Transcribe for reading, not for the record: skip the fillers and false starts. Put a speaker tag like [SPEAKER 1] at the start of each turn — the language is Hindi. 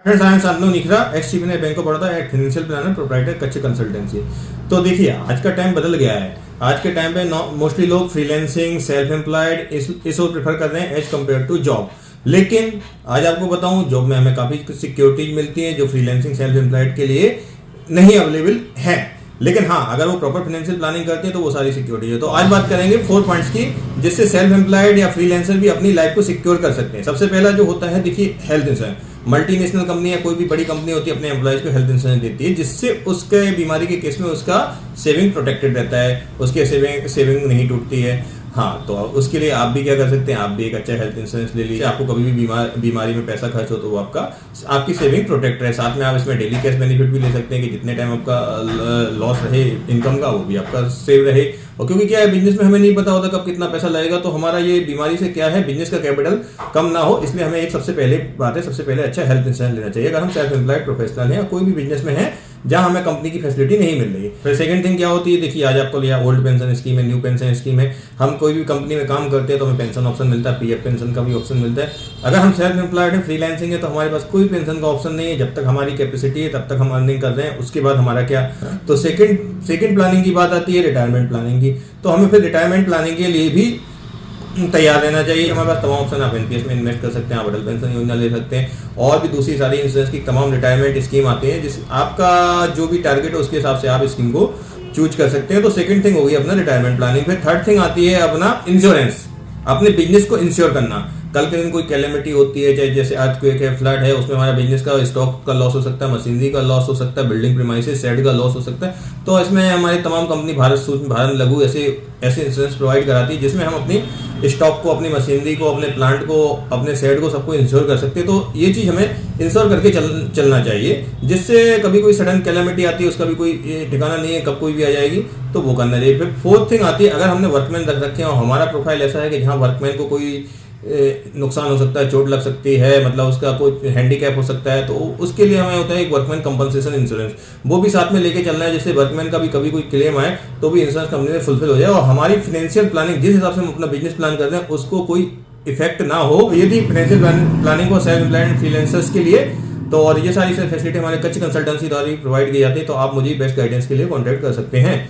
[SPEAKER 1] Friends, I am Shantanu Nikhra, ex chief manager bank of Baroda at financial planner proprietor कच्चे कंसल्टेंसी। तो देखिए, आज का टाइम बदल गया है। आज के टाइम पे मोस्टली लोग फ्रीलांसिंग, सेल्फ एम्प्लॉयड इसको प्रेफर कर रहे हैं एज कम्पेयर टू जॉब। लेकिन आज आपको बताऊं, जॉब में हमें काफी सिक्योरिटीज मिलती है जो फ्रीलांसिंग, सेल्फ एम्प्लॉयड के लिए नहीं अवेलेबल है। लेकिन हाँ, अगर वो प्रॉपर फाइनेंशियल प्लानिंग करते हैं तो वो सारी सिक्योरिटी है। तो आज बात करेंगे 4 पॉइंट्स की, जिससे सेल्फ एम्प्लॉयड या फ्रीलांसर भी अपनी लाइफ को सिक्योर कर सकते हैं। सबसे पहला जो होता है, देखिए, हेल्थ इंश्योरेंस। मल्टीनेशनल कंपनी या कोई भी बड़ी कंपनी होती है अपने एम्प्लॉयज को हेल्थ इंश्योरेंस देती है, जिससे उसके बीमारी के केस में उसका सेविंग प्रोटेक्टेड रहता है, उसके सेविंग नहीं टूटती है। हाँ, तो उसके लिए आप भी क्या कर सकते हैं, आप भी एक अच्छा हेल्थ इंश्योरेंस ले लीजिए। आपको कभी भी बीमारी में पैसा खर्च हो तो वो आपकी सेविंग प्रोटेक्ट रहे। साथ में आप इसमें डेली कैश बेनिफिट भी ले सकते हैं कि जितने टाइम आपका लॉस रहे इनकम का, वो भी आपका सेव रहे। और क्योंकि क्या है, बिजनेस में हमें नहीं पता होता कब कितना पैसा लगेगा, तो हमारा ये बीमारी से क्या है, बिजनेस का कैपिटल कम ना हो, इसलिए हमें एक सबसे पहले बात है, सबसे पहले अच्छा हेल्थ इंश्योरेंस लेना चाहिए अगर हम सेल्फ एम्प्लॉयड प्रोफेशनल हैं या कोई भी बिजनेस में है जहां हमें कंपनी की फैसिलिटी नहीं मिल रही। फिर सेकंड थिंग क्या होती है, देखिए, आज आपको लिया ओल्ड पेंशन स्कीम है, न्यू पेंशन स्कीम है। हम कोई भी कंपनी में काम करते हैं तो हमें पेंशन ऑप्शन मिलता है, पीएफ पेंशन का भी ऑप्शन मिलता है। अगर हम सेल्फ एम्प्लॉयड है, फ्रीलांसिंग है, तो हमारे पास कोई पेंशन का ऑप्शन नहीं है। जब तक हमारी कैपेसिटी है तब तक हम अर्निंग कर रहे हैं, उसके बाद हमारा क्या। तो सेकंड प्लानिंग की बात आती है रिटायरमेंट प्लानिंग की। तो हमें फिर रिटायरमेंट प्लानिंग के लिए भी तैयार रहना चाहिए। हमारे पास तमाम ऑप्शन, आप एनपीएस में इन्वेस्ट कर सकते हैं, आप अटल पेंशन योजना ले सकते हैं, और भी दूसरी सारी इंश्योरेंस की तमाम रिटायरमेंट स्कीम आती है, जिस आपका जो भी टारगेट है उसके हिसाब से आप स्कीम को चूज कर सकते हैं। तो सेकंड थिंग हो गई अपना रिटायरमेंट प्लानिंग। फिर थर्ड थिंग आती है अपना इंश्योरेंस, अपने बिजनेस को इंश्योर करना। कल के दिन कोई कैलेमिटी होती है, चाहे जैसे अर्थक्वेक है, फ्लड है, उसमें हमारा बिजनेस का स्टॉक का लॉस हो सकता है, मशीनरी का लॉस हो सकता है, बिल्डिंग प्रीमाइसेस शेड का लॉस हो सकता है। तो इसमें हमारी तमाम कंपनी भारत सूक्ष्म, भारत लघु ऐसे इंश्योरेंस प्रोवाइड कराती है, जिसमें हम अपनी स्टॉक को, अपनी मशीनरी को, अपने प्लांट को, अपने शेड को, सबको इंश्योर कर सकते हैं। तो ये चीज हमें इंश्योर करके चलना चाहिए, जिससे कभी कोई सडन कैलेमिटी आती है, उसका भी कोई ठिकाना नहीं है, कब कोई भी आ जाएगी, तो वो करना चाहिए। फिर फोर्थ थिंग आती है, अगर हमने वर्कमैन रख रखे हैं और हमारा प्रोफाइल ऐसा है कि जहाँ वर्कमैन को कोई नुकसान हो सकता है, चोट लग सकती है, मतलब उसका कोई हैंडीकैप हो सकता है, तो उसके लिए हमें होता है एक वर्कमैन कंपनसेशन इंश्योरेंस। वो भी साथ में लेके चलना है, जिससे वर्कमैन का भी कभी कोई क्लेम आए तो भी इंश्योरेंस कंपनी में फुलफिल हो जाए, और हमारी फाइनेंशियल प्लानिंग जिस हिसाब से हम अपना बिजनेस प्लान करते हैं उसको कोई इफेक्ट ना हो। यदि फाइनेंशियल प्लानिंग को सेल्फ एम्प्लॉयड फ्रीलांसर्स के लिए, तो और ये सारी फैसिलिटी हमारे कच्चे कंसल्टेंसी द्वारा प्रोवाइड की जाती है। तो आप मुझे बेस्ट गाइडेंस के लिए कॉन्टैक्ट कर सकते हैं।